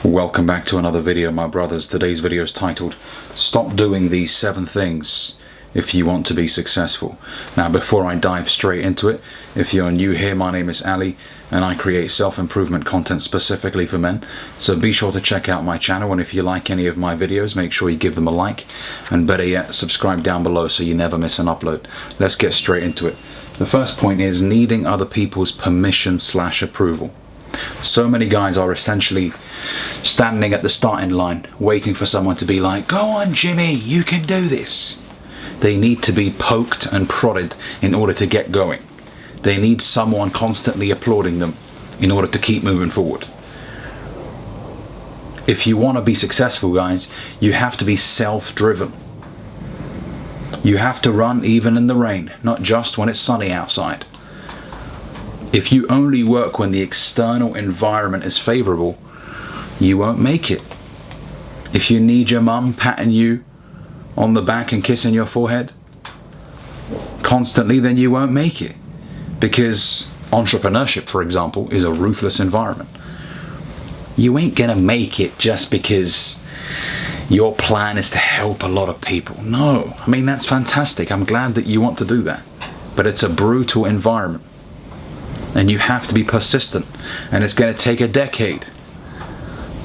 Welcome back to another video, my brothers. Today's video is titled Stop Doing These 7 Things If You Want to Be Successful. Now, before I dive straight into it, if you're new here, my name is Ali and I create self-improvement content specifically for men. So be sure to check out my channel, and if you like any of my videos, make sure you give them a like, and better yet, subscribe down below so you never miss an upload. Let's get straight into it. The first point is needing other people's permission/approval. So many guys are essentially standing at the starting line waiting for someone to be like, go on Jimmy, you can do this. They need to be poked and prodded in order to get going. They need someone constantly applauding them in order to keep moving forward. If you want to be successful, guys, you have to be self-driven. You have to run even in the rain, not just when it's sunny outside. If you only work when the external environment is favorable, you won't make it. If you need your mum patting you on the back and kissing your forehead constantly, then you won't make it. Because entrepreneurship, for example, is a ruthless environment. You ain't gonna make it just because your plan is to help a lot of people. No, I mean, that's fantastic. I'm glad that you want to do that. But it's a brutal environment. And you have to be persistent, and it's going to take a decade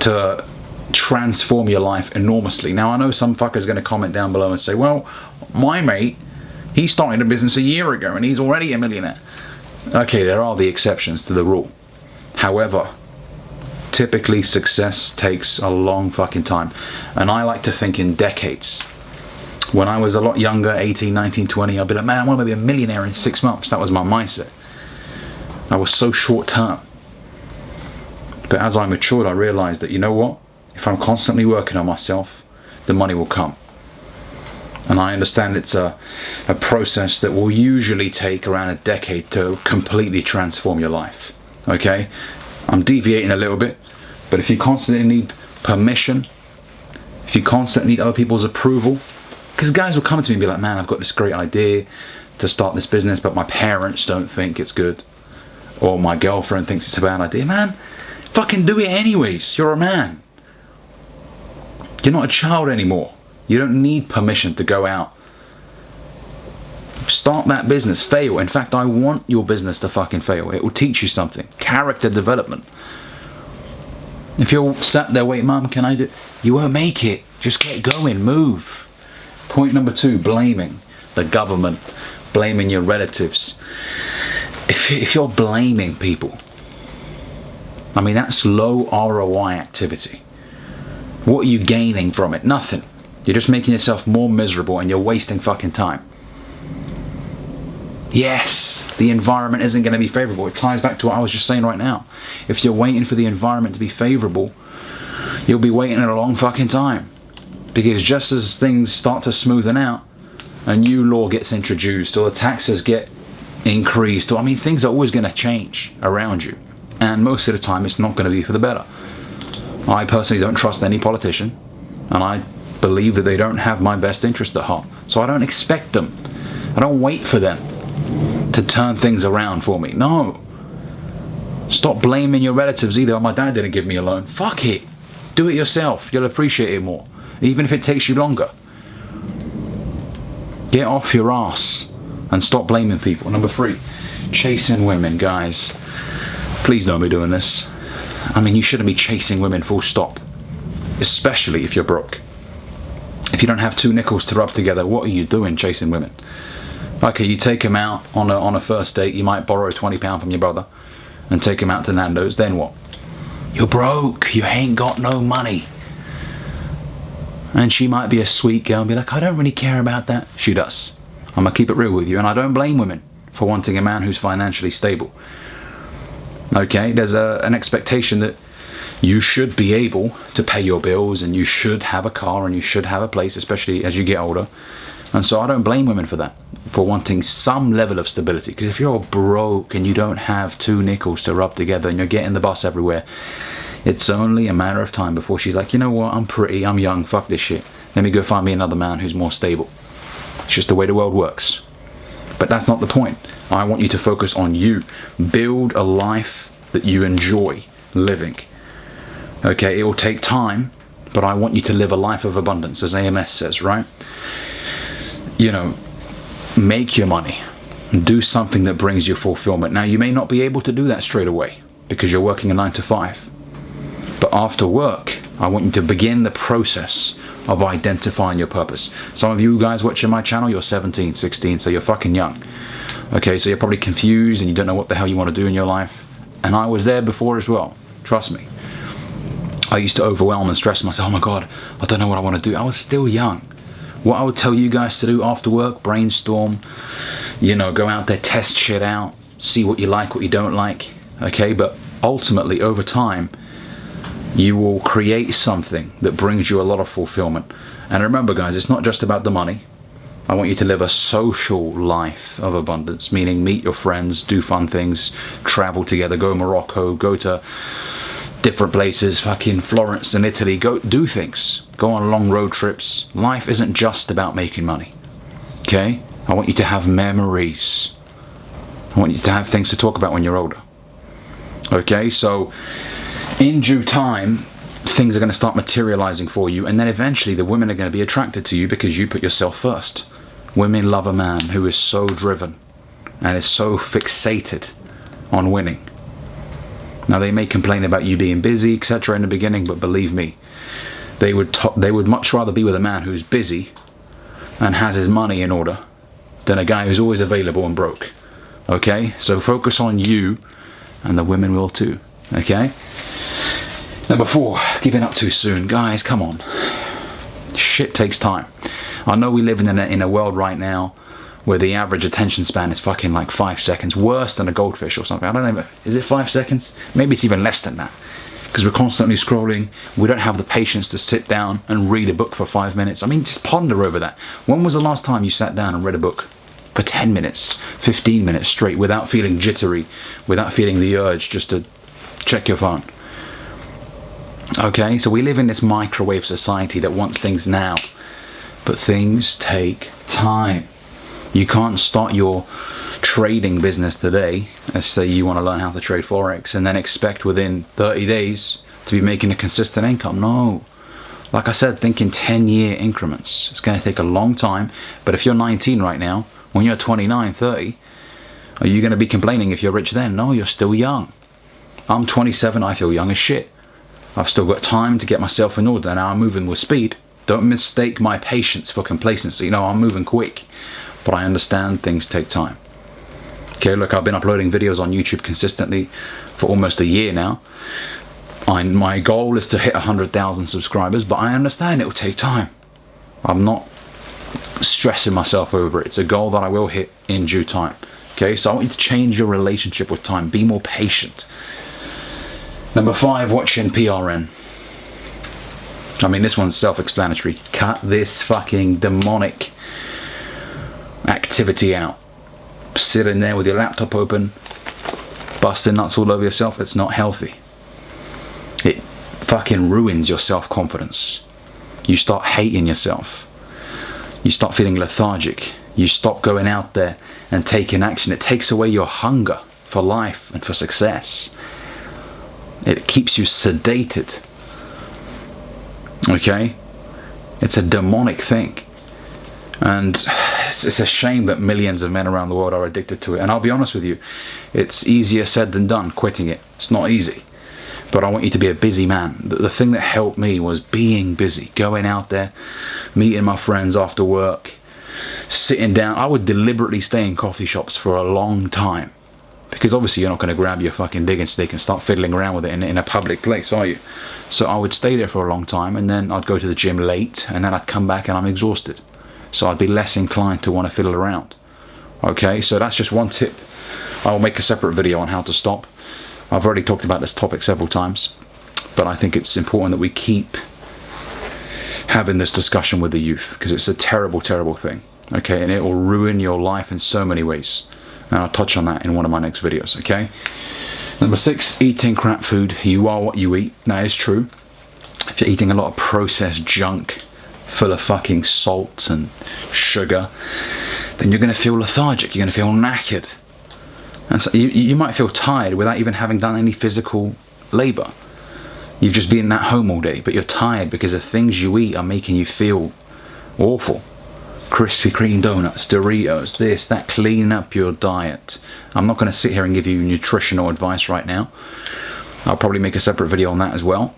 to transform your life enormously. Now, I know some fucker's going to comment down below and say, well, my mate, he started a business a year ago and he's already a millionaire. Okay, there are the exceptions to the rule. However, typically success takes a long fucking time, and I like to think in decades. When I was a lot younger, 18, 19, 20, I'd be like, man, I want to be a millionaire in 6 months. That was my mindset. I was so short term. But as I matured, I realized that, you know what? If I'm constantly working on myself, the money will come. And I understand it's a process that will usually take around a decade to completely transform your life. Okay? I'm deviating a little bit, but if you constantly need permission, if you constantly need other people's approval, because guys will come to me and be like, man, I've got this great idea to start this business, but my parents don't think it's good. Or my girlfriend thinks it's a bad idea. Man, fucking do it anyways. You're a man. You're not a child anymore. You don't need permission to go out. Start that business. Fail. In fact, I want your business to fucking fail. It will teach you something. Character development. If you're sat there, wait, mum, can I do? You won't make it. Just get going. Move. Point number 2, blaming the government. Blaming your relatives. If you're blaming people, I mean, that's low ROI activity. What are you gaining from it? Nothing. You're just making yourself more miserable and you're wasting fucking time. Yes, the environment isn't going to be favorable. It ties back to what I was just saying right now. If you're waiting for the environment to be favorable, you'll be waiting a long fucking time. Because just as things start to smoothen out, a new law gets introduced or the taxes get increased, or I mean, things are always going to change around you, and most of the time it's not going to be for the better. I personally don't trust any politician, and I believe that they don't have my best interest at heart, so I don't expect them. I don't wait for them to turn things around for me. No. Stop blaming your relatives either. Oh, my dad didn't give me a loan. Fuck it. Do it yourself. You'll appreciate it more, even if it takes you longer. Get off your ass and stop blaming people. Number 3, chasing women, guys. Please don't be doing this. I mean, you shouldn't be chasing women, full stop. Especially if you're broke. If you don't have 2 nickels to rub together, what are you doing chasing women? Okay, you take them out on a first date, you might borrow £20 from your brother and take them out to Nando's, then what? You're broke, you ain't got no money. And she might be a sweet girl and be like, I don't really care about that. She does. I'm going to keep it real with you, and I don't blame women for wanting a man who's financially stable. Okay, there's an expectation that you should be able to pay your bills, and you should have a car, and you should have a place, especially as you get older. And so I don't blame women for that, for wanting some level of stability. Because if you're broke and you don't have 2 nickels to rub together and you're getting the bus everywhere, it's only a matter of time before she's like, you know what, I'm pretty, I'm young, fuck this shit. Let me go find me another man who's more stable. It's just the way the world works. But that's not the point. I want you to focus on you. Build a life that you enjoy living. Okay, it will take time, but I want you to live a life of abundance, as AMS says, right? You know, make your money. Do something that brings you fulfillment. Now, you may not be able to do that straight away because you're working a 9 to 5. But after work, I want you to begin the process of identifying your purpose. Some of you guys watching my channel, you're 17, 16, so you're fucking young. Okay, so you're probably confused and you don't know what the hell you want to do in your life. And I was there before as well, trust me. I used to overwhelm and stress myself. Oh my God, I don't know what I want to do. I was still young. What I would tell you guys to do after work, brainstorm, you know, go out there, test shit out, see what you like, what you don't like, okay? But ultimately, over time, you will create something that brings you a lot of fulfillment. And remember, guys, it's not just about the money. I want you to live a social life of abundance, meaning meet your friends, do fun things, travel together, go to Morocco, go to different places, fucking Florence and Italy, go do things, go on long road trips. Life isn't just about making money, okay? I want you to have memories. I want you to have things to talk about when you're older, okay? So in due time, things are going to start materializing for you, and then eventually the women are going to be attracted to you because you put yourself first. Women love a man who is so driven and is so fixated on winning. Now, they may complain about you being busy, etc. in the beginning, but believe me, they would much rather be with a man who's busy and has his money in order than a guy who's always available and broke. Okay? So focus on you, and the women will too. Okay? Number 4, giving up too soon. Guys, come on. Shit takes time. I know we live in a world right now where the average attention span is fucking like 5 seconds, worse than a goldfish or something. I don't know, is it 5 seconds? Maybe it's even less than that, because we're constantly scrolling. We don't have the patience to sit down and read a book for 5 minutes. I mean, just ponder over that. When was the last time you sat down and read a book for 10 minutes, 15 minutes straight without feeling jittery, without feeling the urge just to check your phone? Okay, so we live in this microwave society that wants things now, but things take time. You can't start your trading business today, let's say you want to learn how to trade Forex, and then expect within 30 days to be making a consistent income. No. Like I said, think in 10-year increments. It's going to take a long time, but if you're 19 right now, when you're 29, 30, are you going to be complaining if you're rich then? No, you're still young. I'm 27, I feel young as shit. I've still got time to get myself in order. Now I'm moving with speed. Don't mistake my patience for complacency. No, I'm moving quick. But I understand things take time. Okay, look, I've been uploading videos on YouTube consistently for almost a year now. My goal is to hit 100,000 subscribers, but I understand it will take time. I'm not stressing myself over it. It's a goal that I will hit in due time. Okay, so I want you to change your relationship with time. Be more patient. Number 5, watching PRN. I mean, this one's self-explanatory. Cut this fucking demonic activity out. Sitting there with your laptop open, busting nuts all over yourself, it's not healthy. It fucking ruins your self-confidence. You start hating yourself. You start feeling lethargic. You stop going out there and taking action. It takes away your hunger for life and for success. It keeps you sedated. Okay? It's a demonic thing. And it's a shame that millions of men around the world are addicted to it. And I'll be honest with you, it's easier said than done, quitting it. It's not easy. But I want you to be a busy man. The thing that helped me was being busy. Going out there, meeting my friends after work, sitting down. I would deliberately stay in coffee shops for a long time. Because obviously you're not going to grab your fucking digging stick and start fiddling around with it in a public place, are you? So I would stay there for a long time, and then I'd go to the gym late, and then I'd come back and I'm exhausted. So I'd be less inclined to want to fiddle around. Okay, so that's just one tip. I'll make a separate video on how to stop. I've already talked about this topic several times, but I think it's important that we keep having this discussion with the youth, because it's a terrible, terrible thing. Okay, and it will ruin your life in so many ways. And I'll touch on that in one of my next videos, okay? Number 6, eating crap food. You are what you eat. That is true. If you're eating a lot of processed junk full of fucking salt and sugar, then you're going to feel lethargic. You're going to feel knackered. And so you might feel tired without even having done any physical labor. You've just been at home all day, but you're tired because the things you eat are making you feel awful. Krispy Kreme donuts, Doritos, this, that. Clean up your diet. I'm not going to sit here and give you nutritional advice right now. I'll probably make a separate video on that as well.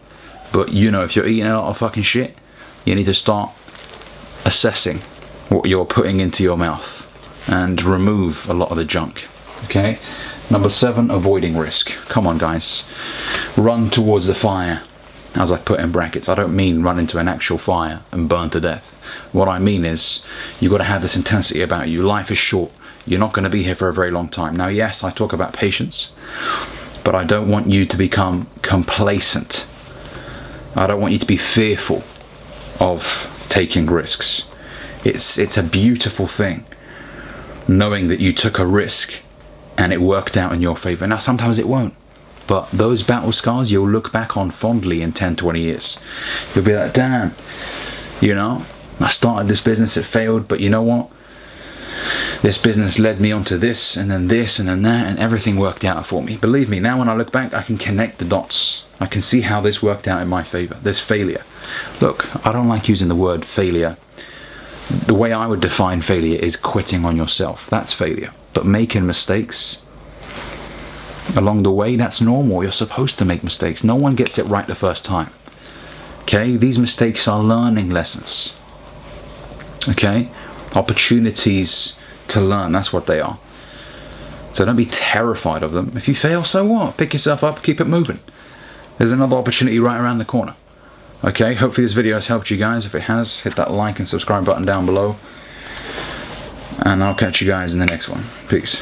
But you know, if you're eating a lot of fucking shit, you need to start assessing what you're putting into your mouth and remove a lot of the junk. Okay? Number 7, avoiding risk. Come on, guys. Run towards the fire, as I put in brackets. I don't mean run into an actual fire and burn to death. What I mean is, you've got to have this intensity about you. Life is short. You're not going to be here for a very long time. Now, yes, I talk about patience, but I don't want you to become complacent. I don't want you to be fearful of taking risks. It's a beautiful thing, knowing that you took a risk and it worked out in your favor. Now, sometimes it won't, but those battle scars you'll look back on fondly in 10, 20 years. You'll be like, damn, you know, I started this business, it failed, but you know what? This business led me onto this, and then that, and everything worked out for me. Believe me, now when I look back, I can connect the dots. I can see how this worked out in my favor. This failure. Look, I don't like using the word failure. The way I would define failure is quitting on yourself. That's failure. But making mistakes along the way, that's normal. You're supposed to make mistakes. No one gets it right the first time. Okay? These mistakes are learning lessons. Okay? Opportunities to learn. That's what they are. So don't be terrified of them. If you fail, so what? Pick yourself up, keep it moving. There's another opportunity right around the corner. Okay, hopefully this video has helped you guys. If it has, hit that like and subscribe button down below. And I'll catch you guys in the next one. Peace.